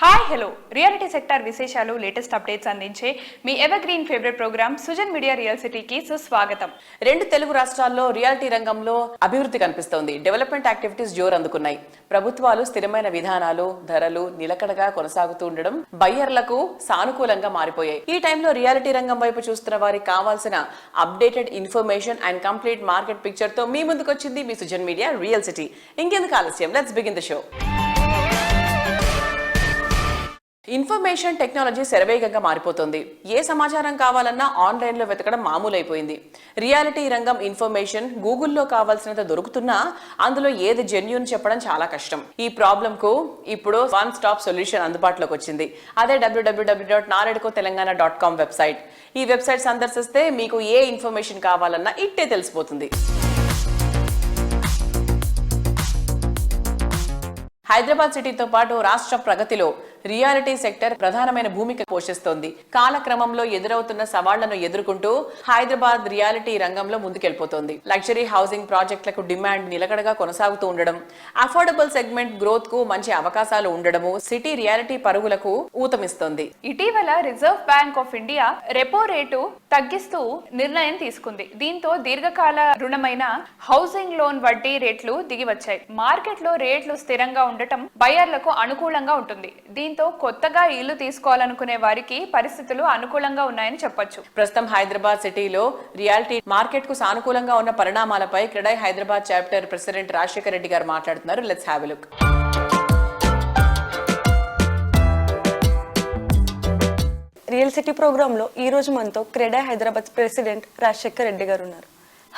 Hi hello reality sector విశేషాలు latest updates అందించే మీ evergreen favourite programme Sujan media real సిటీకి సుస్వాగతం. రెండు తెలుగు రాష్ట్రాల్లో రియాలిటీ రంగంలో అభివృద్ధి కనిపిస్తోంది. డెవలప్మెంట్ యాక్టివిటీస్ జోరందుకున్నాయి. ప్రభుత్వాలు స్థిరమైన విధానాలు, ధరలు నిలకడగా కొనసాగుతూ ఉండడం బయ్యర్లకు సానుకూలంగా మారిపోయాయి. ఈ టైంలో రియాలిటీ రంగం వైపు చూస్తున్న వారికి కావాల్సిన updated information and complete market picture తో మీ ముందుకు వచ్చింది మీ సుజన్ మీడియా రియల్ సిటీ. ఇంకెందుకు ఆలస్యం, let's begin the show. Information technology శరవేగంగా మారిపోతుంది. ఏ సమాచారం కావాలన్నా ఆన్లైన్లో వెతకడం మామూలైపోయింది. రియాలిటీ రంగం ఇన్ఫర్మేషన్ గూగుల్లో కావాల్సినంత దొరుకుతున్నా అందులో ఏది జెన్యూన్ చెప్పడం చాలా కష్టం. ఈ ప్రాబ్లంకు ఇప్పుడు వన్ స్టాప్ సొల్యూషన్ అందుబాటులోకి వచ్చింది. అదే www.naredcotelangaana.com వెబ్సైట్. ఈ వెబ్సైట్ సందర్శిస్తే మీకు ఏ ఇన్ఫర్మేషన్ కావాలన్నా ఇట్టే తెలిసిపోతుంది. హైదరాబాద్ సిటీతో పాటు రాష్ట్ర ప్రగతిలో రియాలిటీ సెక్టర్ ప్రధానమైన భూమిక పోషిస్తోంది. కాలక్రమంలో ఎదురవుతున్న సవాళ్లను ఎదుర్కొంటూ హైదరాబాద్ రియాలిటీ రంగంలో ముందుకెళ్లిపోతోంది. లగ్జరీ హౌసింగ్ ప్రాజెక్టులకు డిమాండ్ నిలకడగా కొనసాగుతూ ఉండడం, అఫోర్డబుల్ సెగ్మెంట్ గ్రోత్ కు మంచి అవకాశాలు ఉండడము సిటీ రియాలిటీ పరుగులకు ఊతమిస్తోంది. ఇటీవల reserve bank of India repo rate తగ్గిస్తూ నిర్ణయం తీసుకుంది. దీంతో దీర్ఘకాల రుణమైన హౌసింగ్ లోన్ వడ్డీ రేట్లు దిగివచ్చాయి. మార్కెట్ లో రేట్లు స్థిరంగా ఉండటం బయ్యర్లకు అనుకూలంగా ఉంటుంది. దీంతో కొత్తగా ఇల్లు తీసుకోవాలనుకునే వారికి పరిస్థితులు అనుకూలంగా ఉన్నాయని చెప్పొచ్చు. ప్రస్తుతం హైదరాబాద్ సిటీలో రియాలిటీ మార్కెట్ కు సానుకూలంగా ఉన్న పరిణామాలపై క్రెడై హైదరాబాద్ చాప్టర్ ప్రెసిడెంట్ రాజశేఖర్ రెడ్డి గారు మాట్లాడుతున్నారు. Let's have a look. Real city program లో ఈ రోజు మనతో క్రెడై హైదరాబాద్ ప్రెసిడెంట్ రాజశేఖర్ రెడ్డి గారు ఉన్నారు.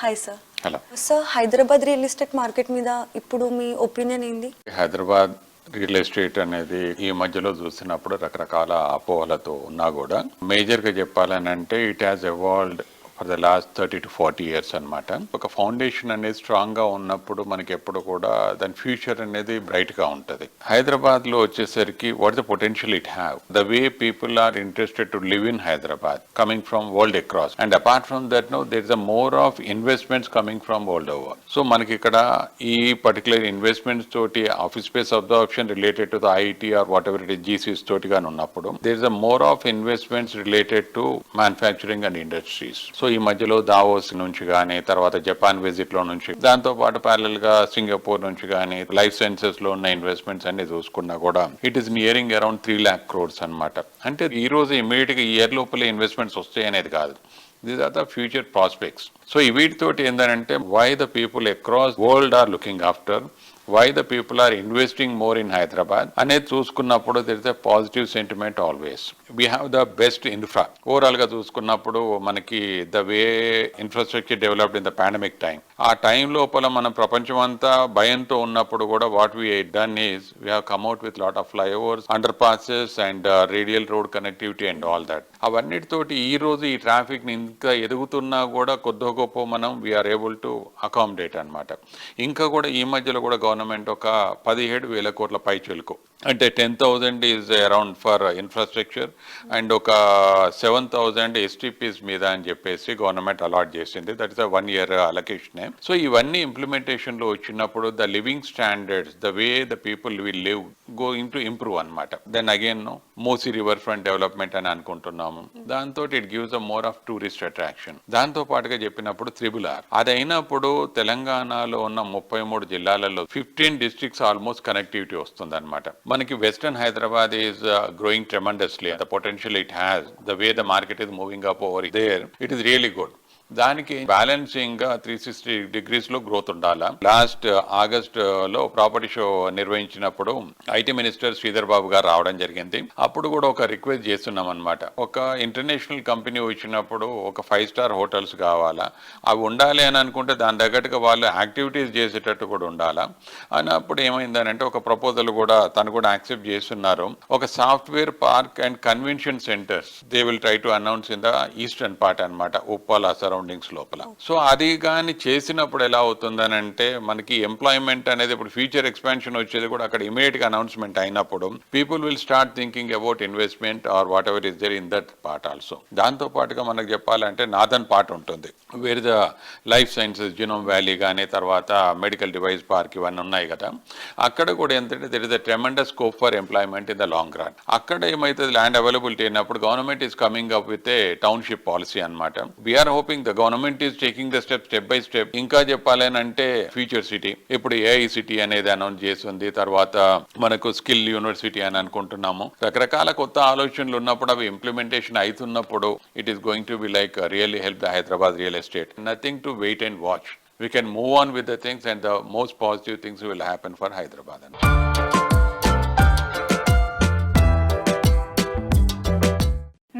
Hi sir. Hello sir, Hyderabad real estate market మీద ఇప్పుడు మీ ఒపీనియన్ ఏంది? హైదరాబాద్ రియల్ ఎస్టేట్ అనేది ఈ మధ్యలో చూసినప్పుడు రకరకాల అపోహలతో ఉన్నా కూడా మేజర్ గా చెప్పాలని అంటే it has evolved for the last 30 to 40 years అనమాట. ఒక ఫౌండేషన్ అనేది స్ట్రాంగ్ గా ఉన్నప్పుడు మనకి ఎప్పుడు కూడా దాని ఫ్యూచర్ అనేది బ్రైట్ గా ఉంటుంది. హైదరాబాద్ లో వచ్చేసరికి what the potential it have, the way people are interested to live in Hyderabad coming from world across and apart from that no there is a more of investments coming from world over. So మనకి ఇక్కడ ఈ particular investments తోటి office space absorption related to the IT or whatever it is GCCs తోటి గాని ఉన్నప్పుడు there is a more of investments related to manufacturing and industries. So ఈ మధ్యలో Davos నుంచి కానీ, తర్వాత జపాన్ విజిట్ లో నుంచి, దాంతో పాటు ప్యారల్ గా సింగపూర్ నుంచి కానీ, లైఫ్ సైన్సెస్ లో ఉన్న ఇన్వెస్ట్మెంట్స్ అన్ని చూసుకున్నా కూడా it is nearing around 3 lakh crores అనమాట. అంటే ఈ రోజు ఇమీడియట్ గా ఈ ఇయర్ లోపలే ఇన్వెస్ట్మెంట్స్ వస్తాయి అనేది కాదు. These are the future prospects. So ఈ వీటితోటి ఏంటంటే why the people across world are looking after, why the people are investing more in Hyderabad అనేది చూసుకున్నప్పుడు there is a positive sentiment always. We have the best infra. Overall గా చూసుకున్నప్పుడు మనకి the way infrastructure developed in the pandemic time, ఆ time లోపల మనం ప్రపంచం అంతా భయంతో ఉన్నప్పుడు కూడా what we had done is we have come out with lot of flyovers, underpasses and radial road connectivity and all that. అవన్నిటితోటి ఈ రోజు ఈ ట్రాఫిక్ ని ఇంకా ఎదుగుతున్నా కూడా కొద్ది గొప్ప మనం వీఆర్ ఏబుల్ టు అకామిడేట్ అనమాట. ఇంకా కూడా ఈ మధ్యలో కూడా గవర్నమెంట్ ఒక 17,000 కోట్ల పైచిలుకు అంటే 10,000 is around for infrastructure and ఒక 7,000 ఎస్టీపీస్ మీద అని చెప్పేసి గవర్నమెంట్ అలాట్ చేసింది. That is 1 year allocation. So ఇవన్నీ ఇంప్లిమెంటేషన్ లో వచ్చినప్పుడు the living standards, the way the people will live going to improve అనమాట. Then again Musi river front development అని అనుకుంటున్నాము. దాంతో it gives a more of tourist attraction. దాంతో పాటుగా చెప్పినప్పుడు RRR అది అయినప్పుడు తెలంగాణలో ఉన్న 33 జిల్లాలలో 15 districts ఆల్మోస్ట్ కనెక్టివిటీ వస్తుంది అనమాట. మనకి western Hyderabad is growing tremendously. The potential it has, the way the market is moving up over there, it is really good. దానికి బ్యాలెన్సింగ్ గా 360 degrees లో గ్రోత్ ఉండాలా. లాస్ట్ ఆగస్ట్ లో ప్రాపర్టీ షో నిర్వహించినప్పుడు IT minister Sridhar Babu garu రావడం జరిగింది. అప్పుడు కూడా ఒక రిక్వెస్ట్ చేస్తున్నాం అనమాట. ఒక ఇంటర్నేషనల్ కంపెనీ వచ్చినప్పుడు ఒక 5-star హోటల్స్ కావాలా, అవి ఉండాలి అని అనుకుంటే దాని తగ్గట్టుగా వాళ్ళు యాక్టివిటీస్ చేసేటట్టు కూడా ఉండాలా అన్నప్పుడు ఏమైందనంటే ఒక ప్రపోజల్ కూడా తను కూడా యాక్సెప్ట్ చేస్తున్నారు. ఒక software park and convention centres they will try to announce in the eastern part అనమాట, ఉప్పాల సరౌండింగ్ సరౌండింగ్స్ లోపల. సో అది కానీ చేసినప్పుడు ఎలా అవుతుందని అంటే మనకి ఎంప్లాయ్మెంట్ అనేది ఇప్పుడు ఫ్యూచర్ ఎక్స్పాన్షన్ వచ్చేది కూడా అక్కడ ఇమీడియట్ గా అనౌన్స్మెంట్ అయినప్పుడు people will start thinking about investment or whatever is there in that part also. దాంతో పాటుగా మనకు చెప్పాలంటే నార్దర్న్ పార్ట్ ఉంటుంది, where the life sciences genome valley కానీ తర్వాత మెడికల్ డివైస్ పార్క్ ఇవన్నీ ఉన్నాయి కదా, అక్కడ కూడా ఏంటంటే there is a tremendous scope for employment in the long run. అక్కడ ఏమైతుంది ల్యాండ్ అవైలబిలిటీ అయినప్పుడు government is coming up with a township policy అనమాట. We're hoping the government is taking the step by step. ఇంకా చెప్పాలని అంటే future city, ఇప్పుడు AI city అనేది announce చేస్తుంది, తర్వాత మనకు స్కిల్ యూనివర్సిటీ అని అనుకుంటున్నాము. రకరకాల కొత్త ఆలోచనలు ఉన్నప్పుడు అవి ఇంప్లిమెంటేషన్ అవుతున్నప్పుడు it is going to be like really help the Hyderabad real estate. Nothing to wait and watch. We can move on with the things and the most positive things will happen for Hyderabad.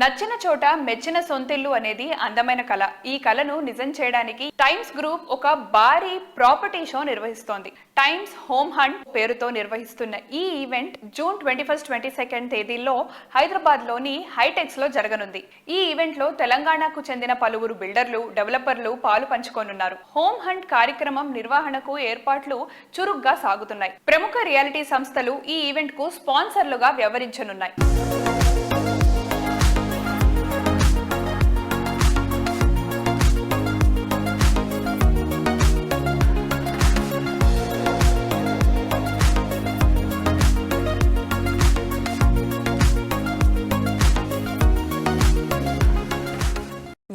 నచ్చిన చోట మెచ్చిన సొంతిల్లు అనేది అందమైన కళ. ఈ కళను నిజం చేయడానికి టైమ్స్ గ్రూప్ ఒక భారీ ప్రాపర్టీ షో నిర్వహిస్తోంది. టైమ్స్ హోమ్ హంట్ పేరుతో నిర్వహిస్తున్న ఈ ఈవెంట్ జూన్ 21, 22 తేదీల్లో హైదరాబాద్ లోని హైటెక్స్ లో జరగనుంది. ఈ ఈవెంట్ లో తెలంగాణకు చెందిన పలువురు బిల్డర్లు, డెవలపర్లు పాలు పంచుకోనున్నారు. హోమ్ హంట్ కార్యక్రమం నిర్వహణకు ఏర్పాట్లు చురుగ్గా సాగుతున్నాయి. ప్రముఖ రియాలిటీ సంస్థలు ఈ ఈవెంట్ కు స్పాన్సర్లుగా వ్యవహరించనున్నాయి.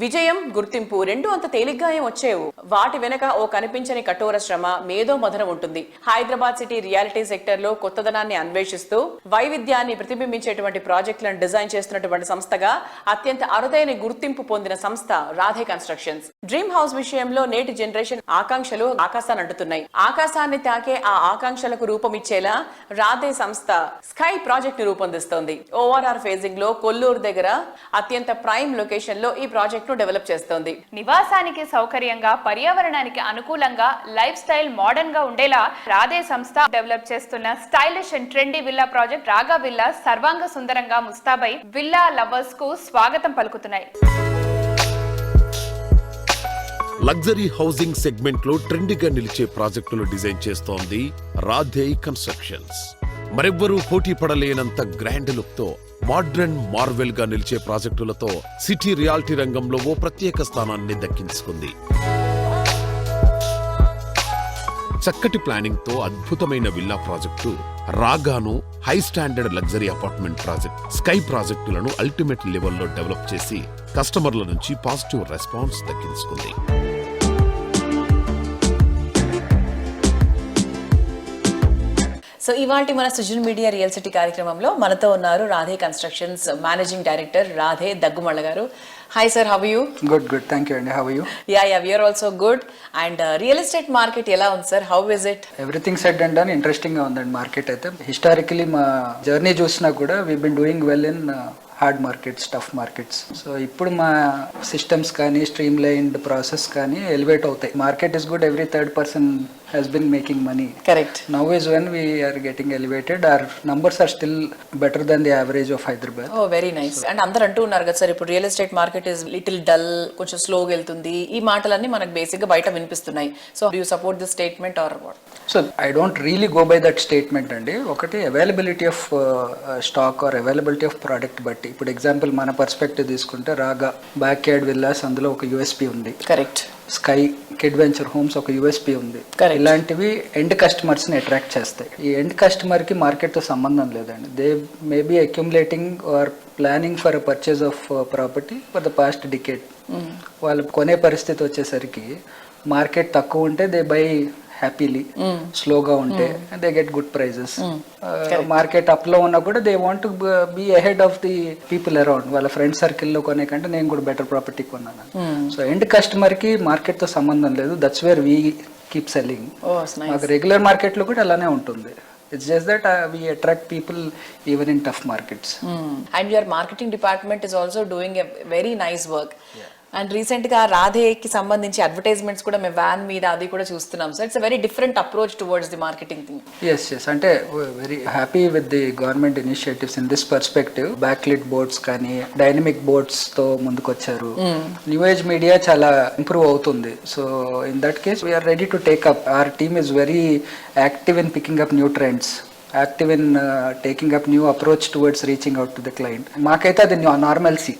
విజయం, గుర్తింపు రెండు అంత తేలిగ్గా ఏం వచ్చేవు. వాటి వెనక ఓ కనిపించని కఠోర శ్రమ, మేధో మథనం ఉంటుంది. హైదరాబాద్ సిటీ రియాలిటీ సెక్టర్ లో కొత్తదనాన్ని అన్వేషిస్తూ వైవిధ్యాన్ని ప్రతిబింబించేటువంటి ప్రాజెక్టులను డిజైన్ చేస్తున్నటువంటి సంస్థగా అత్యంత అరుదైన గుర్తింపు పొందిన సంస్థ రాధే కన్స్ట్రక్షన్స్. డ్రీమ్ హౌస్ విషయంలో నేటి జనరేషన్ ఆకాంక్షలు ఆకాశాన్ని అంటుతున్నాయి. ఆకాశాన్ని తాకే ఆ ఆకాంక్షలకు రూపమిచ్చేలా రాధే సంస్థ స్కై ప్రాజెక్ట్ ను రూపొందిస్తోంది. ఓఆర్ఆర్ ఫేజింగ్ లో కొల్లూరు దగ్గర అత్యంత ప్రైమ్ లొకేషన్ లో ఈ ప్రాజెక్ట్ డెవలప్ చేస్తోంది. నివాసానికి సౌకర్యంగా, పర్యావరణానికి అనుకూలంగా, లైఫ్ స్టైల్ మోడర్న్ గా ఉండేలా రాధే సంస్థ డెవలప్ చేస్తున్న stylish and trendy villa project రాగా విల్లా సర్వాంగ సుందరంగా ముస్తాబై విల్లా లవర్స్ కు స్వాగతం పలుకుతున్నాయి. లగ్జరీ హౌసింగ్ సెగ్మెంట్ లో ట్రెండీగా నిలిచే ప్రాజెక్టులు డిజైన్ చేస్తోంది రాధే కన్స్ట్రక్షన్స్. మరెవ్వరూ పోటీ పడలేనంత గ్రాండ్ లుక్ తో మోడ్రన్ మార్వెల్ గా నిలిచే ప్రాజెక్టులతో సిటీ రియాలిటీ రంగంలో ఓ ప్రత్యేక స్థానాన్ని దక్కించుకుంది. చక్కటి ప్లానింగ్ తో అద్భుతమైన విల్లా ప్రాజెక్టు రాగాను high standard luxury apartment project sky ప్రాజెక్టులను అల్టిమేట్ లెవెల్లో డెవలప్ చేసి కస్టమర్ల నుంచి పాజిటివ్ రెస్పాన్స్ దక్కించుకుంది. సో ఇవాల్టి మన సృజన్ మీడియా రియల్ సిటీ కార్యక్రమంలో మనతో ఉన్నారు Radhe constructions managing director Radhe Daggumalla garu. Hi sir, how are you? Good thank you అండి. How are you? Ya we are also good. And real estate market ఎలా ఉంది sir? How is it? Everything said and done interesting గా ఉందండి market అయితే. Historically మా journey చూసినా కూడా we been doing well in hard markets, tough markets. So ఇప్పుడు మా సిస్టమ్స్ కానీ స్ట్రీమ్ లైన్డ్ ప్రాసెస్ కానీ ఎలివేట్ అవుతాయి. Market is good, every third person has been making money. Correct. Now is when we are getting elevated. Our numbers are still better than the average of Hyderabad. Oh, very nice. And అందరూ అంటూ ఉన్నారు కదా sir, ఇప్పుడు real estate market is little dull, కొంచెం స్లోగా వెళ్తుంది. ఈ మాటలన్నీ మనకు బేసిక్ గా బయట వినిపిస్తున్నాయి. So do you support this statement or what? So I don't really go by that statement అండి. ఒకటి availability of stock or availability of product బట్టి. ఇప్పుడు ఎగ్జాంపుల్ మన పర్స్పెక్టివ్ తీసుకుంటే రాగా బ్యాక్ యార్డ్ విల్లాస్, అందులో ఒక యూఎస్పీ ఉంది. Correct. Sky kid venture homes ఒక యూఎస్పీ ఉంది. ఇలాంటివి ఎండ్ కస్టమర్స్ ని అట్రాక్ట్ చేస్తాయి. ఈ ఎండ్ కస్టమర్ కి మార్కెట్ తో సంబంధం లేదండి. They may be accumulating or planning for a purchase of property for the past decade. వాళ్ళు కొనే పరిస్థితి వచ్చేసరికి మార్కెట్ తక్కువ ఉంటే దే బై హ్యాపీలీ, స్లోగా ఉంటే they get good prices. Market up లో ఉన్నా కూడా they want to be ahead of the people around. వాళ్ళ ఫ్రెండ్ సర్కిల్ లో కొనే కంటే నేను కూడా బెటర్ ప్రాపర్టీ కొన్నాను. సో ఎండ్ కస్టమర్ కి మార్కెట్ తో సంబంధం లేదు. That's where we keep selling. మాకు రెగ్యులర్ మార్కెట్ లో కూడా అలానే ఉంటుంది. It's just that we attract people even in tough markets. And your marketing department is also doing a very nice work. And recent గా రాధేకి సంబంధించి అడ్వర్టైజ్మెంట్స్ కూడా మేము van మీద అది కూడా చూస్తున్నాం sir. It's very different approach towards the marketing thing. Yes అంటే very happy with the government initiatives in this perspective. Backlit boards కానీ డైనమిక్ బోర్డ్స్ తో ముందుకొచ్చారు. న్యూ ఏజ్ మీడియా చాలా ఇంప్రూవ్ అవుతుంది. So in that case we're ready to take up. Our team is very active in picking up new trends, active in taking up new approach towards reaching out to the client. Maakaitha the normalcy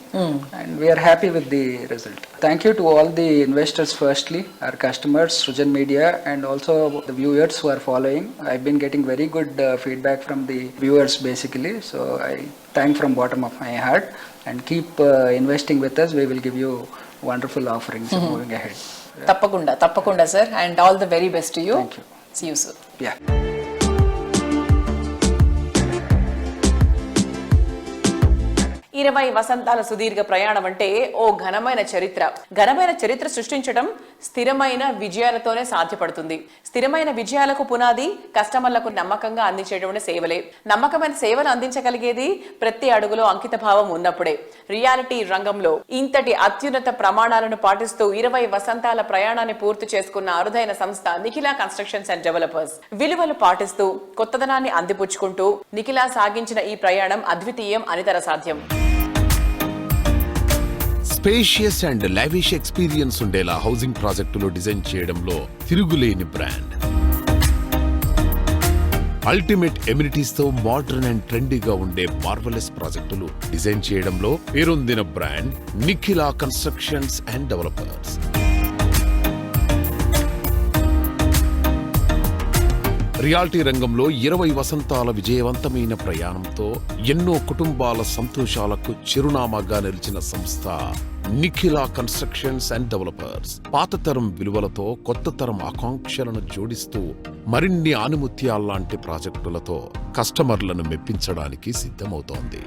and we are happy with the result. Thank you to all the investors firstly, our customers, Srujan Media, and also the viewers who are following. I've been getting very good feedback from the viewers basically, so I thank from bottom of my heart and keep investing with us. We will give you wonderful offerings moving ahead. Tappakunda sir, and all the very best to you. Thank you. See you soon. Yeah. 20 వసంతాల సుదీర్ఘ ప్రయాణం అంటే ఓ ఘనమైన చరిత్ర సృష్టించడం స్థిరమైన విజయాలతోనే సాధ్యపడుతుంది. స్థిరమైన విజయాలకు పునాది కస్టమర్లకు నమ్మకంగా అందించేటువంటి సేవలే. నమ్మకమైన సేవలు అందించగలిగేది ప్రతి అడుగులో అంకిత భావం ఉన్నప్పుడే. రియాలిటీ రంగంలో ఇంతటి అత్యున్నత ప్రమాణాలను పాటిస్తూ 20 వసంతాల ప్రయాణాన్ని పూర్తి చేసుకున్న అరుదైన సంస్థ నిఖిలా కన్స్ట్రక్షన్స్ అండ్ డెవలపర్స్. విలువలు పాటిస్తూ కొత్తదనాన్ని అందిపుచ్చుకుంటూ నిఖిలా సాగించిన ఈ ప్రయాణం అద్వితీయం, అనితర సాధ్యం. స్పేషియస్ అండ్ లావిష్ ఎక్స్పీరియన్స్ ఉండేలా హౌసింగ్ ప్రాజెక్టులు డిజైన్ చేయడంలో తిరుగులేని బ్రాండ్. అల్టిమేట్ ఎమ్యూనిటీస్ తో మోడర్న్ అండ్ ట్రెండీగా ఉండే మార్వెలస్ ప్రాజెక్టులు డిజైన్ చేయడంలో పేరొందిన brand Nikhila constructions and developers. Reality రంగంలో 20 వసంతాల విజయవంతమైన ప్రయాణంతో ఎన్నో కుటుంబాల సంతోషాలకు చిరునామాగా నిలిచిన సంస్థ నిఖిలా కన్స్ట్రక్షన్స్ అండ్ డెవలపర్స్. పాత తరం విలువలతో కొత్త తరం ఆకాంక్షలను జోడిస్తూ మరిన్ని ఆణిముత్యాల్లాంటి ప్రాజెక్టులతో కస్టమర్లను మెప్పించడానికి సిద్ధమవుతోంది.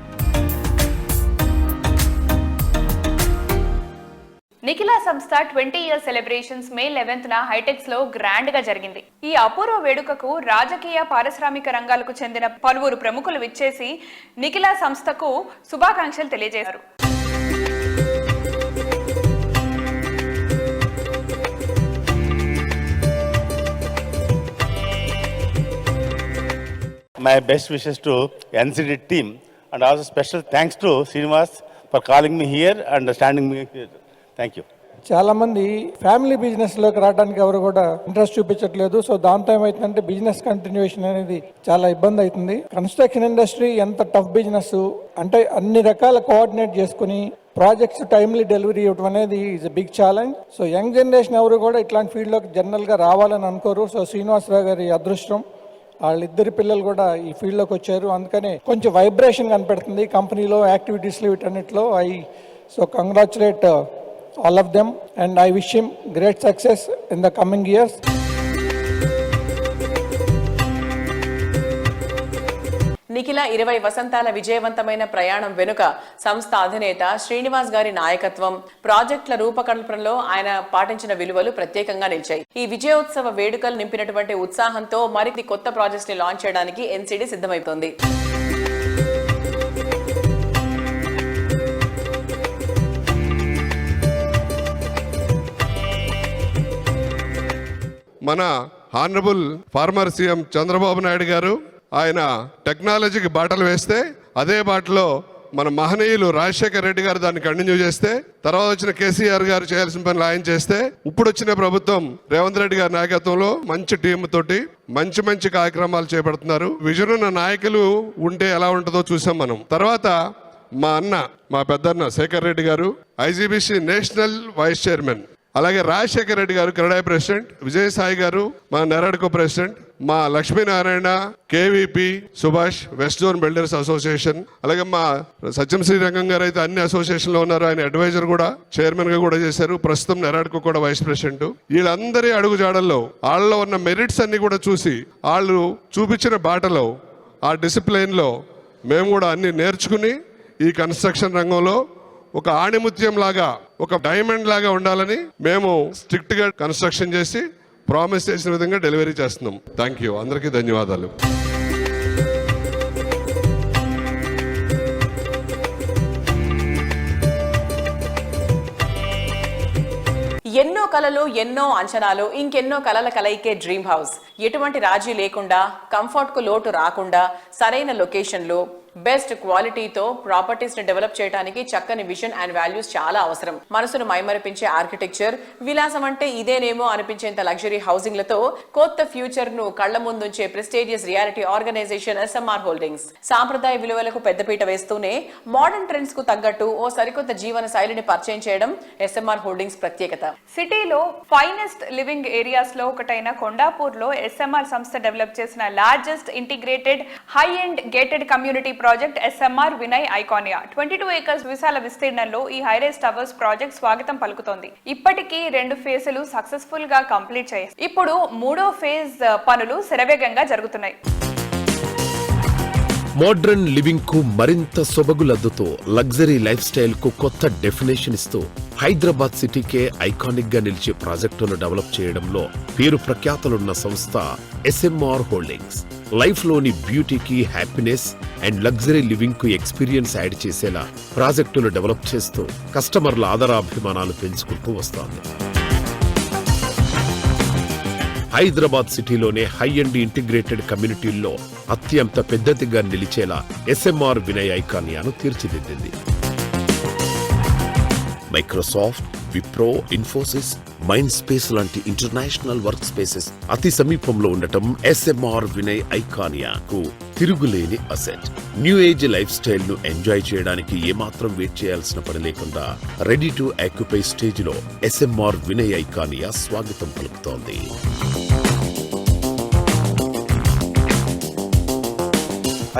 నిఖిలా సంస్థ 20 ఇయర్ సెలబ్రేషన్స్ మే 11న హైటెక్స్ లో గ్రాండ్ గా జరిగింది. ఈ అపూర్వ వేడుకకు రాజకీయ, పారిశ్రామిక రంగాలకు చెందిన పలువురు ప్రముఖులు విచ్చేసి నిఖిలా సంస్థకు శుభాకాంక్షలు తెలియజేశారు. My best wishes to NCD team and also special thanks to Srinivas for calling me here and standing me here. Thank you. చాలా మంది ఫ్యామిలీ బిజినెస్ లోకి రావడానికి ఎవరు కూడా ఇంట్రెస్ట్ చూపించట్లేదు. సో దాంతో ఏమైతుందంటే బిజినెస్ కంటిన్యూషన్ అనేది చాలా ఇబ్బంది అవుతుంది. కన్స్ట్రక్షన్ ఇండస్ట్రీ ఎంత టఫ్ బిజినెస్ అంటే అన్ని రకాల కోఆర్డినేట్ చేసుకుని ప్రాజెక్ట్స్ టైమ్లీ డెలివరీ ఇవ్వడం అనేది is a big challenge. So young generation ఎవరు కూడా ఇట్లాంటి ఫీల్డ్లోకి జనరల్గా రావాలని అనుకోరు. సో శ్రీనివాసరావు గారి అదృష్టం, వాళ్ళిద్దరి పిల్లలు కూడా ఈ ఫీల్డ్లోకి వచ్చారు. అందుకనే కొంచెం వైబ్రేషన్ కనిపెడుతుంది కంపెనీలో, యాక్టివిటీస్లో, వీటన్నిటిలో. So congratulate all of them and I wish him great success in the coming years. Nikhila 20 వసంతాల విజయవంతమైన ప్రయాణం వెనుక సంస్థ అధినేత శ్రీనివాస్ గారి నాయకత్వం, ప్రాజెక్టుల రూపకల్పనలో ఆయన పాటించిన విలువలు ప్రత్యేకంగా నిలిచాయి. ఈ విజయోత్సవ వేడుకలు నింపినటువంటి ఉత్సాహంతో మరిన్ని కొత్త ప్రాజెక్ట్స్ ని లాంచ్ చేయడానికి ఎన్సిడి సిద్ధమైతోంది. మన honourable former CM Chandrababu Naidu గారు ఆయన టెక్నాలజీకి బాటలు వేస్తే అదే బాటలో మన మహనీయులు రాజశేఖర్ రెడ్డి గారు దాన్ని కంటిన్యూ చేస్తే, తర్వాత వచ్చిన కేసీఆర్ గారు చేయాల్సిన పనులు ఆయన చేస్తే, ఇప్పుడు వచ్చిన ప్రభుత్వం రేవంత్ రెడ్డి గారి నాయకత్వంలో మంచి టీం తోటి మంచి కార్యక్రమాలు చేపడుతున్నారు. విజన్ ఉన్న నాయకులు ఉంటే ఎలా ఉంటుందో చూసాం మనం. తర్వాత మా పెద్దన్న శేఖర్ రెడ్డి గారు ఐజీబీసీ నేషనల్ వైస్ చైర్మన్, అలాగే రాజశేఖర్ రెడ్డి గారు కెనడా ప్రెసిడెంట్, విజయసాయి గారు మా నెరాడ్కో ప్రెసిడెంట్, మా Lakshminarayana KVP Subhash west zone builders association, అలాగే మా సత్యం శ్రీరంగం గారు అయితే అన్ని అసోసియేషన్ లో ఉన్నారు. ఆయన అడ్వైజర్ కూడా, చైర్మన్ గా కూడా చేశారు. ప్రస్తుతం నెరాడ్కో కూడా వైస్ ప్రెసిడెంట్. వీళ్ళందరి అడుగుజాడల్లో వాళ్ళలో ఉన్న మెరిట్స్ అన్ని కూడా చూసి వాళ్ళు చూపించిన బాటలో ఆ డిసిప్లైన్ లో మేము కూడా అన్ని నేర్చుకుని ఈ కన్స్ట్రక్షన్ రంగంలో ఒక ఆణిముత్యం లాగా, ఒక డైమండ్ లాగా ఉండాలని మేము స్ట్రిక్ట్ గా కన్స్ట్రక్షన్ చేసి ప్రామిస్ చేసిన విధంగా డెలివరీ చేస్తున్నాం. థ్యాంక్ యూ, అందరికీ ధన్యవాదాలు. కలలు, ఎన్నో అంచనాలు, ఇంకెన్నో కలల కలయికే డ్రీమ్ హౌస్. ఎటువంటి రాజీ లేకుండా, కంఫర్ట్ కు లోటు రాకుండా, సరైన లొకేషన్ లో బెస్ట్ క్వాలిటీతో ప్రాపర్టీస్ ని డెవలప్ చేయడానికి చక్కని విజన్ అండ్ వాల్యూస్ చాలా అవసరం. మనసును మైమరిపించే ఆర్కిటెక్చర్, విలాసం అంటే ఇదేనేమో అనిపించేంత లగ్జరీ హౌసింగ్ లతో కొత్త ఫ్యూచర్ ను కళ్ల ముందుంచే prestigious reality organisation SMR holdings. సాంప్రదాయ విలువలకు పెద్దపీట వేస్తూనే మోడర్న్ ట్రెండ్స్ కు తగ్గట్టు ఓ సరికొత్త జీవన శైలిని పరిచయం చేయడం ఎస్ఎంఆర్ హోల్డింగ్స్ ప్రత్యేకత. సిటీలో ఫైనెస్ట్ లివింగ్ ఏరియాస్ లో ఒకటైన కొండాపూర్ లో ఎస్ఎంఆర్ సంస్థ డెవలప్ చేసిన largest integrated high end gated community project SMR Vinay Icania 22 acres విశాల విస్తీర్ణంలో ఈ హైరైజ్ టవర్స్ ప్రాజెక్ట్ స్వాగతం పలుకుతోంది. ఇప్పటికీ 2 ఫేజులు సక్సెస్ఫుల్ గా కంప్లీట్ చేయాలి. ఇప్పుడు 3వ ఫేజ్ పనులు శరవేగంగా జరుగుతున్నాయి. మోడ్రన్ లివింగ్ కు మరింత సొబగులద్దుతో లగ్జరీ లైఫ్ స్టైల్ కు కొత్త డెఫినేషన్ ఇస్తూ హైదరాబాద్ సిటీకే ఐకానిక్ గా నిలిచే ప్రాజెక్టును డెవలప్ చేయడంలో పేరు ప్రఖ్యాతులున్న సంస్థ ఎస్ఎంఆర్ హోల్డింగ్స్. లైఫ్ లోని బ్యూటీకి, హ్యాపీనెస్ అండ్ లగ్జరీ లివింగ్ కు ఎక్స్పీరియన్స్ యాడ్ చేసేలా ప్రాజెక్టులు డెవలప్ చేస్తూ కస్టమర్ల ఆదరాభిమానాలు పెంచుకుంటూ వస్తోంది. హైదరాబాద్ సిటీలోనే హై అండ్ ఇంటిగ్రేటెడ్ కమ్యూనిటీల్లో అత్యంత పెద్దదిగా నిలిచేలా ఎస్ఎంఆర్ వినయ్ ఐకానియాను తీర్చిదిద్దింది. మైక్రోసాఫ్ట్, విప్రో, ఇన్ఫోసిస్, మైండ్ స్పేస్ లాంటి ఇంటర్నేషనల్ వర్క్ స్పేసెస్ అతి సమీపంలో ఉండటం ఎస్ఎంఆర్ వినయ్ ఐకానియాకు తిరుగులేని asset. New age lifestyle ను ఎంజాయ్ చేయడానికి ఏమాత్రం వెయిట్ చేయాల్సిన పని లేకుండా రెడీ టు ఆక్యుపై స్టేజ్ లో ఎస్ఎంఆర్ వినయ్ ఐకానియా స్వాగతం పలుకుతోంది.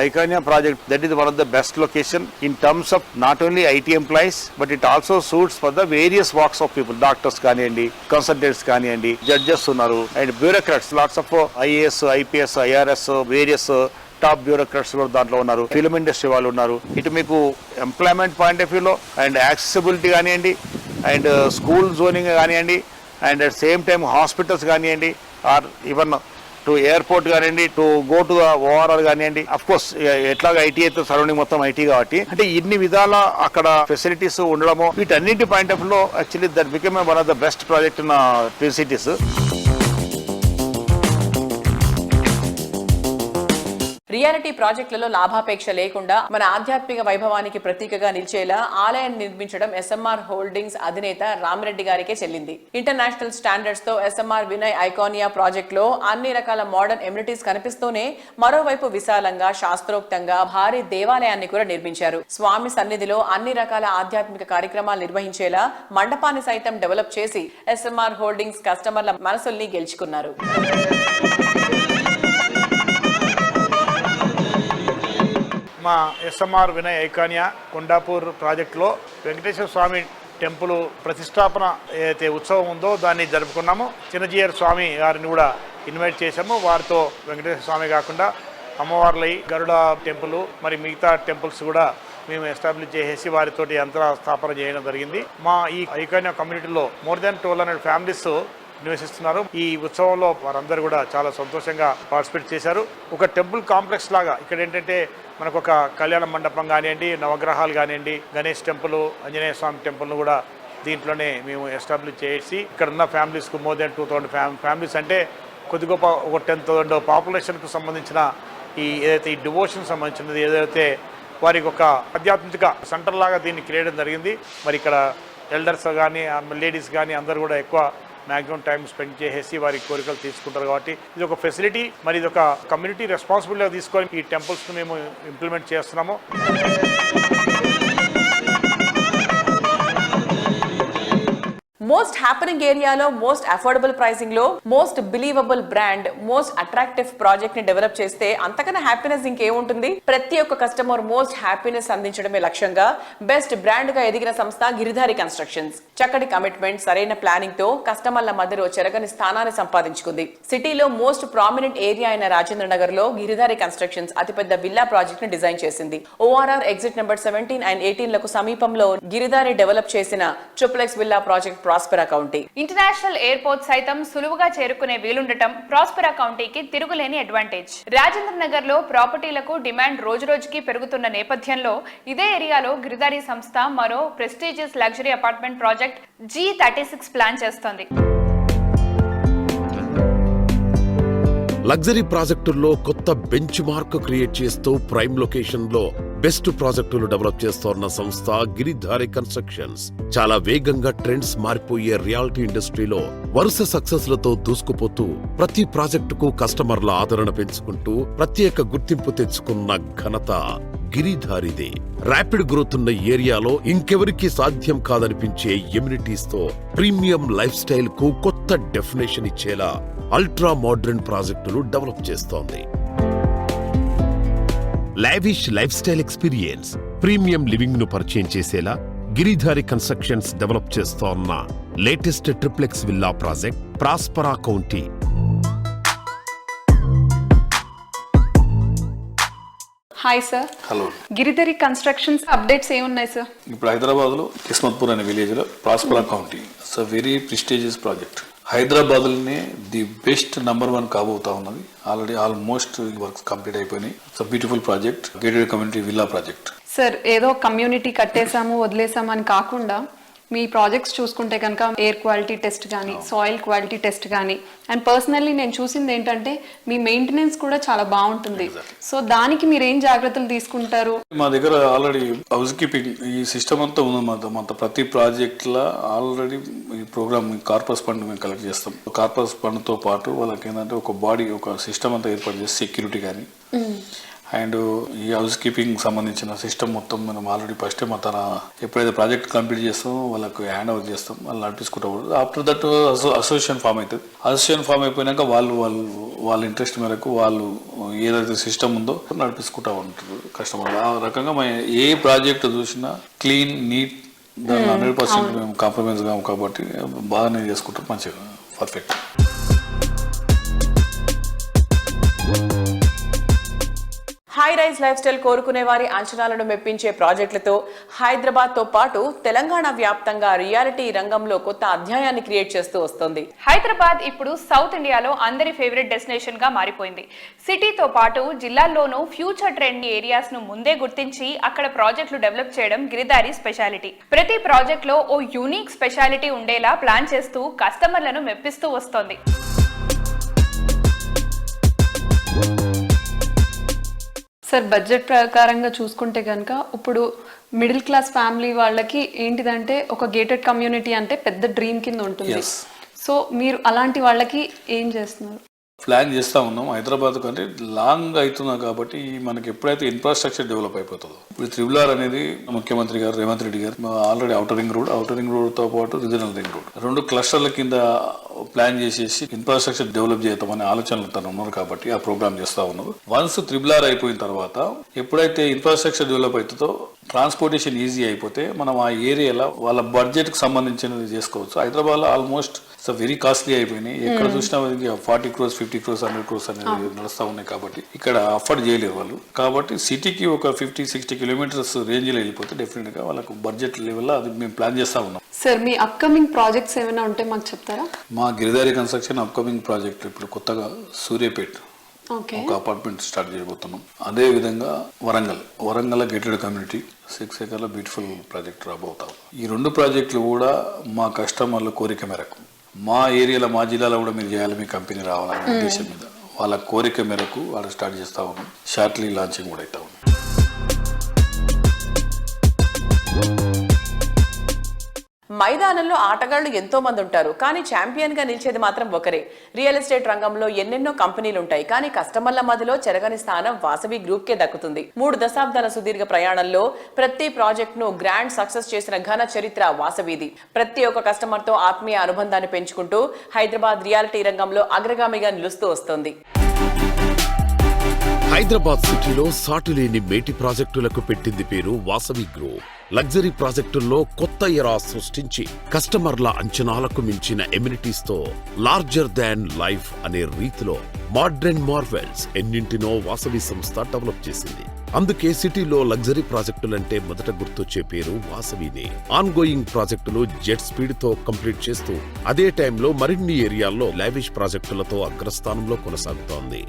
Icania project, that is one of the best location in terms of not only IT employees, but it also suits for the various walks of people. Doctors kaniyandi, consultants kaniyandi, judges unnaru, and bureaucrats, lots of IAS, IPS, IRS, various top bureaucrats కూడా దాంట్లో ఉన్నారు. Film industry వాళ్ళు ఉన్నారు. ఇటు మీకు employment point of వ్యూలో and accessibility కానివ్వండి, and school zoning కానివ్వండి, and at same time hospitals కానివ్వండి, ఆర్ ఈవెన్ టు ఎయిర్పోర్ట్ కానివ్వండి, టు గో టు ఓఆర్ఆర్ కానివ్వండి. అఫ్ కోర్స్ ఎట్లాగా ఐటీ అయితే సరౌండింగ్ మొత్తం ఐటీ కాబట్టి అంటే ఇన్ని విధాల అక్కడ ఫెసిలిటీస్ ఉండడము, వీటన్నింటి పాయింట్ ఆఫ్ లో actually that become one of the best project in twin cities. Reality ప్రాజెక్టులలో లాభాపేక్ష లేకుండా మన ఆధ్యాత్మిక వైభవానికి ప్రతీకగా నిలిచేలా ఆలయాన్ని నిర్మించడం ఎస్ఎంఆర్ హోల్డింగ్స్ అధినేత రామిరెడ్డి గారికే చెల్లింది. ఇంటర్నేషనల్ స్టాండర్డ్స్ తో ఎస్ఎంఆర్ వినయ్ ఐకానియా ప్రాజెక్ట్ లో అన్ని రకాల మోడర్న్ ఎమ్యూనిటీస్ కనిపిస్తూనే మరోవైపు విశాలంగా, శాస్త్రోక్తంగా భారీ దేవాలయాన్ని కూడా నిర్మించారు. స్వామి సన్నిధిలో అన్ని రకాల ఆధ్యాత్మిక కార్యక్రమాలు నిర్వహించేలా మండపాన్ని సైతం డెవలప్ చేసి ఎస్ఎంఆర్ హోల్డింగ్స్ కస్టమర్ల మనసుల్ని గెలుచుకున్నారు. మా ఎస్ఎంఆర్ వినయ్ ఐకానియా కొండాపూర్ ప్రాజెక్టులో వెంకటేశ్వర స్వామి టెంపుల్ ప్రతిష్టాపన ఏదైతే ఉత్సవం ఉందో దాన్ని జరుపుకున్నాము. చిన్నజీయర్ స్వామి గారిని కూడా ఇన్వైట్ చేశాము. వారితో వెంకటేశ్వర స్వామి కాకుండా అమ్మవార్లై, గరుడ టెంపుల్, మరి మిగతా టెంపుల్స్ కూడా మేము ఎస్టాబ్లిష్ చేసేసి వారితోటి యంత్ర స్థాపన చేయడం జరిగింది. మా ఈ ఐకానియా కమ్యూనిటీలో మోర్ దాన్ 1200 ఫ్యామిలీస్ నివసిస్తున్నారు. ఈ ఉత్సవంలో వారందరూ కూడా చాలా సంతోషంగా పార్టిసిపేట్ చేశారు. ఒక టెంపుల్ కాంప్లెక్స్ లాగా ఇక్కడ ఏంటంటే మనకు ఒక కళ్యాణ మండపం కానివ్వండి, నవగ్రహాలు కానివ్వండి, గణేష్ టెంపుల్, ఆంజనేయ స్వామి టెంపుల్ను కూడా దీంట్లోనే మేము ఎస్టాబ్లిష్ చేసి ఇక్కడ ఉన్న ఫ్యామిలీస్కు మోర్ దాన్ 2000 ఫ్యామిలీస్ అంటే కొద్ది గొప్ప ఒక 10,000 పాపులేషన్కు సంబంధించిన ఈ ఏదైతే ఈ డివోషన్ సంబంధించినది ఏదైతే వారికి ఒక ఆధ్యాత్మిక సెంటర్ లాగా దీన్ని క్రియేట్ జరిగింది. మరి ఇక్కడ ఎల్డర్స్ కానీ లేడీస్ కానీ అందరూ కూడా ఎక్కువ మ్యాక్సిమం టైం స్పెండ్ చేసేసి వారి కోరికలు తీసుకుంటారు. కాబట్టి ఇది ఒక ఫెసిలిటీ, మరి ఇది ఒక కమ్యూనిటీ రెస్పాన్సిబిలిటీగా తీసుకొని ఈ టెంపుల్స్ను మేము ఇంప్లిమెంట్ చేస్తున్నాము. మోస్ట్ హ్యాపెనింగ్ ఏరియాలో మోస్ట్ అఫోర్డబుల్ ప్రైసింగ్ లో most believable brand, most attractive project ని డెవలప్ చేస్తే అంతకన్నా హ్యాపీనెస్ ఇంకేముంటుంది. ప్రతి ఒక్క కస్టమర్ మోస్ట్ హ్యాపీనెస్ అందించడమే లక్ష్యంగా బెస్ట్ బ్రాండ్ గా ఎదిగిన సంస్థ గిరిధారి కన్స్ట్రక్షన్స్. చక్కటి కమిట్మెంట్, సరైన ప్లానింగ్ తో కస్టమర్ల మధ్యలో చెరగని స్థానాన్ని సంపాదించుకుంది. సిటీలో మోస్ట్ ప్రామినెంట్ ఏరియా అయిన రాజేంద్ర నగర్ లో గిరిధారి కన్స్ట్రక్షన్స్ అతిపెద్ద విల్లా ప్రాజెక్ట్ ని డిజైన్ చేసింది. ఓఆర్ఆర్ ఎగ్జిట్ నెంబర్ 17 అండ్ 18 లకు సమీపంలో గిరిధారి డెవలప్ చేసిన triplex villa project Prospera county. International airport సైతం సులువుగా చేరుకునే వీలుండటం ప్రాస్పెరా కౌంటీకి తిరుగులేని అడ్వాంటేజ్. రాజేంద్ర నగర్ లో ప్రాపర్టీలకు డిమాండ్ రోజురోజుకి పెరుగుతున్న నేపథ్యంలో ఇదే ఏరియాలో గిరిదారి సంస్థ మరో prestigious luxury apartment project G36 plan చేస్తోంది. లగ్జరీ ప్రాజెక్టుల్లో కొత్త బెంచ్ మార్క్ క్రియేట్ చేస్తూ ప్రైమ్ లొకేషన్ లో బెస్ట్ ప్రాజెక్టులు డెవలప్ చేస్తోన్న సంస్థ గిరిధారి కన్స్ట్రక్షన్స్. చాలా వేగంగా ట్రెండ్స్ మారిపోయే రియాలిటీ ఇండస్ట్రీలో వరుస సక్సెస్ లతో దూసుకుపోతూ ప్రతి ప్రాజెక్టుకు కస్టమర్ల ఆదరణ పెంచుకుంటూ ప్రత్యేక గుర్తింపు తెచ్చుకున్న ఘనత గిరిధారిదే. ర్యాపిడ్ గ్రోత్ ఉన్న ఏరియాలో ఇంకెవరికి సాధ్యం కాదనిపించే ఎమ్యూనిటీస్ తో ప్రీమియం లైఫ్ స్టైల్ కు కొత్త డెఫినేషన్ ఇచ్చేలా అల్ట్రా మోడర్న్ ప్రాజెక్టులు డెవలప్ చేస్తోంది. Lavish life style experience, premium living ను పరిచయం చేసేలా గిరిధారి కన్స్ట్రక్షన్స్ డెవలప్ చేస్తోన్న latest triplex villa project Prospera county. Hi sir. Hello. Giridhari constructions updates ఏమున్నాయి సార్? ఇప్పుడు హైదరాబాద్లో కిస్మత్పూర్ అనే విలేజ్లో Prospera county. It's a very prestigious project. హైదరాబాద్లోనే ది బెస్ట్ #1 కాబోతా ఉన్నది. ఆల్రెడీ ఆల్మోస్ట్ వర్క్స్ కంప్లీట్ అయిపోయినాయి. It's a beautiful project, gated community villa project. Sir, ఏదో community కట్టేసాము వదిలేసాము అని కాకుండా మీ ప్రాజెక్ట్స్ చూసుకుంటే కనుక ఎయిర్ క్వాలిటీ టెస్ట్ కానీ, సాయిల్ క్వాలిటీ టెస్ట్ కానీ, అండ్ పర్సనల్లీ నేను చూసింది ఏంటంటే మీ మెయింటెనెన్స్ కూడా చాలా బాగుంటుంది. సో దానికి మీరు ఏం జాగ్రత్తలు తీసుకుంటారు? మా దగ్గర ఆల్రెడీ హౌస్ కీపింగ్ ఈ సిస్టమ్ అంతా ఉంది. మొత్తం ప్రతి ప్రాజెక్ట్ లా ఆల్రెడీ ఈ ప్రోగ్రామ్ కార్పస్ ఫండ్ మేము కలెక్ట్ చేస్తాం. కార్పస్ ఫండ్ తో పాటు వాళ్ళకి ఏంటంటే ఒక బాడీ, ఒక సిస్టమ్ అంతా ఏర్పాటు చేసి సెక్యూరిటీ కానీ అండ్ ఈ హౌస్ కీపింగ్ సంబంధించిన సిస్టమ్ మొత్తం మనం ఆల్రెడీ ఫస్ట్ టైం తన ఎప్పుడైతే ప్రాజెక్ట్ కంప్లీట్ చేస్తామో వాళ్ళకు హ్యాండ్ ఓవర్ చేస్తాం. వాళ్ళు నడిపించుకుంటూ ఆఫ్టర్ దట్ అసోసియేషన్ ఫామ్ అవుతుంది. అసోసియేషన్ ఫామ్ అయిపోయినాక వాళ్ళ ఇంట్రెస్ట్ మేరకు వాళ్ళు ఏదైతే సిస్టమ్ ఉందో నడిపించుకుంటూ ఉంటారు కస్టమర్. ఆ రకంగా ఏ ప్రాజెక్ట్ చూసినా క్లీన్, నీట్, దాన్ని 100% మేము కాంప్రమైజ్ కాము కాబట్టి బాగానే చేసుకుంటాం. మంచిగా perfect. High rise lifestyle కోరుకునే వారి అంచనాలను మెప్పించే ప్రాజెక్టులతో హైదరాబాద్ తో పాటు తెలంగాణ వ్యాప్తంగా రియాలిటీ రంగంలో కొత్త అధ్యాయాన్ని క్రియేట్ చేస్తూ వస్తోంది. హైదరాబాద్ ఇప్పుడు సౌత్ ఇండియాలో అందరి ఫేవరెట్ డెస్టినేషన్ గా మారిపోయింది. సిటీతో పాటు జిల్లాల్లోనూ ఫ్యూచర్ ట్రెండ్ ఏరియాస్ ను ముందే గుర్తించి అక్కడ ప్రాజెక్టులు డెవలప్ చేయడం గిరిధారి స్పెషాలిటీ. ప్రతి ప్రాజెక్ట్ లో ఓ యూనిక్ స్పెషాలిటీ ఉండేలా ప్లాన్ చేస్తూ కస్టమర్లను మెప్పిస్తూ వస్తోంది. సార్, బడ్జెట్ ప్రకారంగా చూసుకుంటే కనుక ఇప్పుడు మిడిల్ క్లాస్ ఫ్యామిలీ వాళ్ళకి ఏంటిదంటే ఒక గేటెడ్ కమ్యూనిటీ అంటే పెద్ద డ్రీమ్ కింద ఉంటుంది. సో మీరు అలాంటి వాళ్ళకి ఏం చేస్తున్నారు? ప్లాన్ చేస్తూ ఉన్నాం. హైదరాబాద్ కంటే లాంగ్ అవుతున్నా కాబట్టి మనకి ఎప్పుడైతే ఇన్ఫ్రాస్ట్రక్చర్ డెవలప్ అయిపోతుందో, ఇప్పుడు త్రిబులార్ అనేది ముఖ్యమంత్రి గారు రేవంత్ రెడ్డి గారు ఆల్రెడీ ఔటర్ రింగ్ రోడ్తో పాటు రీజనల్ రింగ్ రోడ్ 2 క్లస్టర్ల కింద ప్లాన్ చేసేసి ఇన్ఫ్రాస్ట్రక్చర్ డెవలప్ చేద్దామనే ఆలోచనలు తను ఉన్నారు కాబట్టి ఆ ప్రోగ్రామ్ చేస్తూ ఉన్నారు. వన్స్ త్రిబులార్ అయిపోయిన తర్వాత ఎప్పుడైతే ఇన్ఫ్రాస్ట్రక్చర్ డెవలప్ అవుతుందో ట్రాన్స్పోర్టేషన్ ఈజీ అయిపోతే మనం ఆ ఏరియాలో వాళ్ళ బడ్జెట్ కి సంబంధించినది చేసుకోవచ్చు. హైదరాబాద్ లో ఆల్మోస్ట్ వెరీ కాస్ట్లీ అయిపోయినాయి. ఎక్కడ చూసినా 40 crores, 50 crores, 100 crores అనేది నడుస్తూ ఉన్నాయి కాబట్టి ఇక్కడ అఫోర్డ్ చేయలేరు వాళ్ళు. కాబట్టి సిటీకి ఒక 50-60 kilometers రేంజ్ లో వెళ్ళిపోతే డెఫినెట్ గా వాళ్ళకు బడ్జెట్ లెవెల్ అది మేము ప్లాన్ చేస్తా ఉన్నాం. సార్, మీ అప్కమింగ్ ప్రాజెక్ట్స్ ఏమైనా ఉంటే మాకు చెప్తారా? మా గిరిధారి కన్స్ట్రక్షన్ అప్కమింగ్ ప్రాజెక్ట్ ఇప్పుడు కొత్తగా సూర్యాపేట్ ఒక అపార్ట్మెంట్ స్టార్ట్ చేయబోతున్నాం. అదే విధంగా Warangal gated community 6 acres beautiful project రాబోతాం. ఈ 2 ప్రాజెక్టులు కూడా మా కస్టమర్ల కోరిక మేరకు మా ఏరియాలో, మా జిల్లాలో కూడా మీరు చేయాలి, మీ కంపెనీ రావాలనే ఉద్దేశం మీద వాళ్ళ కోరిక మేరకు వాళ్ళు స్టార్ట్ చేస్తా ఉన్నాం. షార్ట్లీ లాంచింగ్ కూడా అవుతా ఉన్నాం. మైదానంలో ఆటగాళ్లు ఎంతో మంది ఉంటారు, కానీ ఛాంపియన్ గా నిలిచేది మాత్రం ఒకరే. రియల్ ఎస్టేట్ రంగంలో ఎన్నెన్నో కంపెనీలు ఉంటాయి, కానీ కస్టమర్ల మధ్యలో చెరగని స్థానం వాసవి గ్రూప్ కే దక్కుతుంది. 3 దశాబ్దాల సుదీర్ఘ ప్రయాణంలో ప్రతి ప్రాజెక్ట్ ను గ్రాండ్ సక్సెస్ చేసిన ఘన చరిత్ర వాసవిది. ప్రతి ఒక్క కస్టమర్ తో ఆత్మీయ అనుబంధాన్ని పెంచుకుంటూ హైదరాబాద్ రియాలిటీ రంగంలో అగ్రగామిగా నిలుస్తూ వస్తోంది. హైదరాబాద్ సిటీలో సాటులేని మేటి ప్రాజెక్టులకు పెట్టింది పేరు వాసవి గ్రూప్. లగ్జరీ ప్రాజెక్టుల్లో కొత్త ఎరా సృష్టించి కస్టమర్ల అంచనాలకు మించిన ఎమ్యూనిటీస్ తో లార్జర్ దాన్ లైఫ్ అనే రీతిలో మోడ్రన్ మార్వెల్స్ ఎన్నింటినో వాసవి సంస్థ డెవలప్ చేసింది. అందుకే సిటీలో లగ్జరీ ప్రాజెక్టులంటే మొదట గుర్తొచ్చే పేరు వాసవినే. ఆన్ గోయింగ్ ప్రాజెక్టులు జెట్ స్పీడ్ తో కంప్లీట్ చేస్తూ అదే టైంలో మరిన్ని ఏరియాల్లో లావిష్ ప్రాజెక్టులతో అగ్రస్థానంలో కొనసాగుతోంది.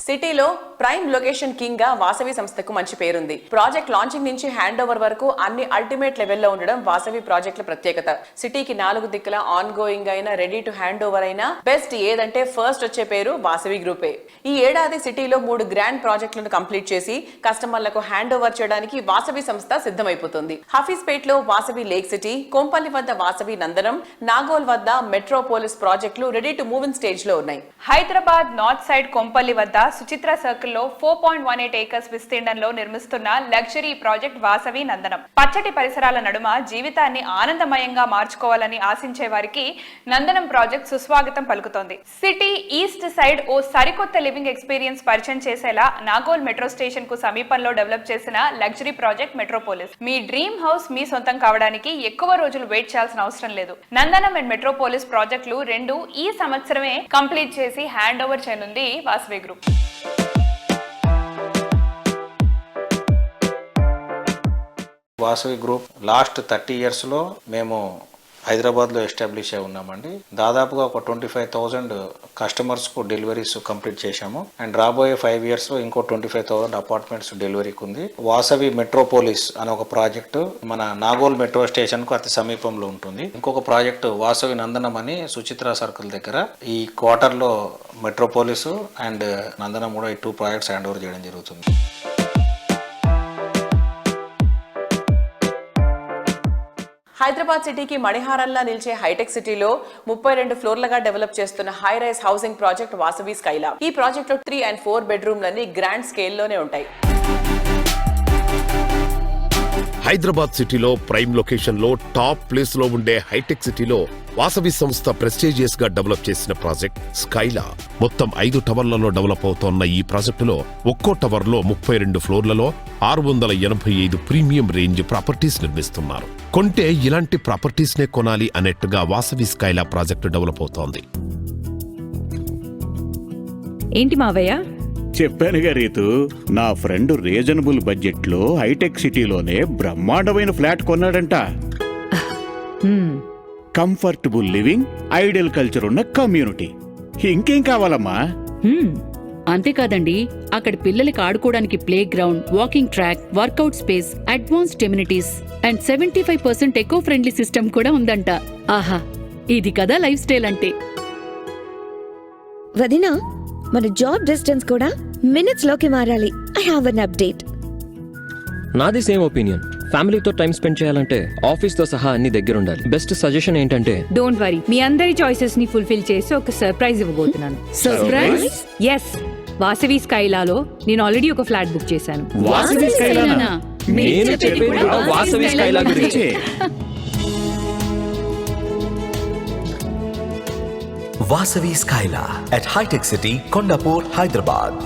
సిటీలో ప్రైమ్ లొకేషన్ కింగ్ గా వాసవి సంస్థకు మంచి పేరుంది. ప్రాజెక్ట్ లాంచింగ్ నుంచి హ్యాండ్ ఓవర్ వరకు అన్ని అల్టిమేట్ లెవెల్లో ఉండడం వాసవి ప్రాజెక్టుల ప్రత్యేకత. సిటీకి 4 దిక్కుల ఆన్ గోయింగ్ అయినా రెడీ టు హ్యాండ్ ఓవర్ అయినా బెస్ట్ ఏదంటే ఫస్ట్ వచ్చే పేరు వాసవి గ్రూపే. ఈ ఏడాది సిటీలో 3 గ్రాండ్ ప్రాజెక్టులను కంప్లీట్ చేసి కస్టమర్లకు హ్యాండ్ ఓవర్ చేయడానికి వాసవి సంస్థ సిద్ధమైపోతుంది. హఫీజ్పేట్ లో వాసవి లేక్ సిటీ, కొంపల్లి వద్ద వాసవి నందనం, నాగోల్ వద్ద మెట్రోపోలిస్ ప్రాజెక్టులు ready to move in stage లో ఉన్నాయి. హైదరాబాద్ నార్త్ సైడ్ కొంపల్లి వద్ద సుచిత్ర సర్కిల్ లో 4.18 ఏకర్స్ విస్తీర్ణంలో నిర్మిస్తున్న లగ్జరీ ప్రాజెక్ట్ వాసవి నందనం. పచ్చటి పరిసరాల నడుమ జీవితాన్ని ఆనందమయంగా మార్చుకోవాలని ఆశించే వారికి నందనం ప్రాజెక్ట్ సుస్వాగతం పలుకుతోంది. సిటీ ఈస్ట్ సైడ్ ఓ సరికొత్త లివింగ్ ఎక్స్పీరియన్స్ పరిచయం చేసేలా నాగోల్ మెట్రో స్టేషన్ కు సమీపంలో డెవలప్ చేసిన లగ్జరీ ప్రాజెక్ట్ మెట్రోపోలిస్. మీ డ్రీమ్ హౌస్ మీ సొంతం కావడానికి ఎక్కువ రోజులు వెయిట్ చేయాల్సిన అవసరం లేదు. నందనం అండ్ మెట్రోపోలిస్ ప్రాజెక్టులు 2 ఈ సంవత్సరమే కంప్లీట్ చేసి హ్యాండ్ ఓవర్ చేయనుంది Vasavi group. Vasavi group last 30 yearsలో మేము హైదరాబాద్లో ఎస్టాబ్లిష్ అయి ఉన్నామండి. దాదాపుగా ఒక 25,000 కస్టమర్స్కు డెలివరీస్ కంప్లీట్ చేశాము. అండ్ రాబోయే 5 yearsలో ఇంకో 25,000 అపార్ట్మెంట్స్ డెలివరీకి ఉంది. వాసవి మెట్రోపోలిస్ అనే ఒక ప్రాజెక్టు మన నాగోల్ మెట్రో స్టేషన్కు అతి సమీపంలో ఉంటుంది. ఇంకొక ప్రాజెక్టు వాసవి నందనం అని సుచిత్ర సర్కిల్ దగ్గర ఈ క్వార్టర్లో మెట్రోపోలిస్ అండ్ నందనం కూడా ఈ 2 ప్రాజెక్ట్స్ హ్యాండ్ ఓవర్ చేయడం జరుగుతుంది. హైదరాబాద్ సిటీకి మణిహారంలా నిలిచే హైటెక్ సిటీలో 32 ఫ్లోర్లుగా డెవలప్ చేస్తున్న high rise housing project Vasavi Skyla. ఈ ప్రాజెక్ట్ లో 3 and 4 బెడ్రూమ్లన్నీ గ్రాండ్ స్కేల్లోనే ఉంటాయి. హైదరాబాద్ సిటీలో ప్రైమ్ లొకేషన్ లో టాప్ ప్లేస్ లో ఉండే హైటెక్ సిటీలో వాసవి సంస్థ ప్రెస్టీజియస్ గా డెవలప్ చేసిన ప్రాజెక్ట్ స్కైలా. మొత్తం 5 టవర్లలో డెవలప్ అవుతోన్న ఈ ప్రాజెక్టులో ఒక్కో టవర్ లో 32 ఫ్లోర్లలో 685 ప్రీమియం రేంజ్ ప్రాపర్టీస్ నిర్మిస్తున్నారు. కొంటే ఇలాంటి ప్రాపర్టీస్ నే కొనాలి అన్నట్టుగా వాసవి స్కైలా ప్రాజెక్టు డెవలప్ అవుతోంది. ఏంటి మావయ్య? చెప్పానుగా రీతు, నా ఫ్రెండ్ రీజనబుల్ బడ్జెట్ లో హైటెక్ సిటీలోనే బ్రహ్మాండమైన ఫ్లాట్ కొన్నాడంట. కంఫర్టబుల్ లివింగ్, ఐడియల్ కల్చర్ ఉన్న కమ్యూనిటీ. ఇంకేం కావాలమ్మా? అంతేకాదండి, అక్కడ పిల్లలకి ఆడుకోవడానికి playground, walking track, workout space, advanced amenities and 75% eco friendly system కూడా ఉందంట. ఆహా, ఇది కదా లైఫ్ స్టైల్ అంటే. వదినా, మన జాబ్ డిస్టెన్స్ కూడా మినిట్స్ లోకి మారాలి. I have an update. నాది సేమ్ ఒపీనియన్. ఫ్యామిలీతో టైం స్పెండ్ చేయాలంటే ఆఫీస్ తో సహా అన్ని దగ్గర ఉండాలి. బెస్ట్ సజెషన్ ఏంటంటే, డోంట్ వరీ, మీ అందరి చాయిసెస్ ని ఫుల్ఫిల్ చేసి ఒక సర్ప్రైజ్ ఇవ్వబోతున్నాను. సర్ప్రైజ్? ఎస్, వాసవి స్కైలాలో నేను ఆల్రెడీ ఒక ఫ్లాట్ బుక్ చేశాను. వాసవి స్కైలానా? నేను చెప్పేది కూడా వాసవి స్కైలా గురించి. వాసవి స్కైలా at హైటెక్ సిటీ, కొండాపూర్, హైదరాబాద్.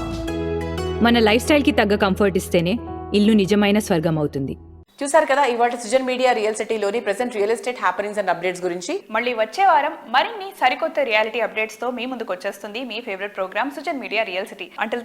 మన లైఫ్ స్టైల్ కి తగ్గ కంఫర్ట్ ఇస్తేనే ఇల్లు నిజమైన స్వర్గం అవుతుంది. చూసారు కదా ఇవాళ సుజన్ మీడియా రియల్ సిటీలోని present real estate happenings and updates గురించి. మళ్ళీ వచ్చే వారం మరిన్ని సరికొత్త రియాలిటీ అప్డేట్స్ తో మీ ముందుకు వచ్చేస్తుంది మీ favourite programme Sujan media real city. Until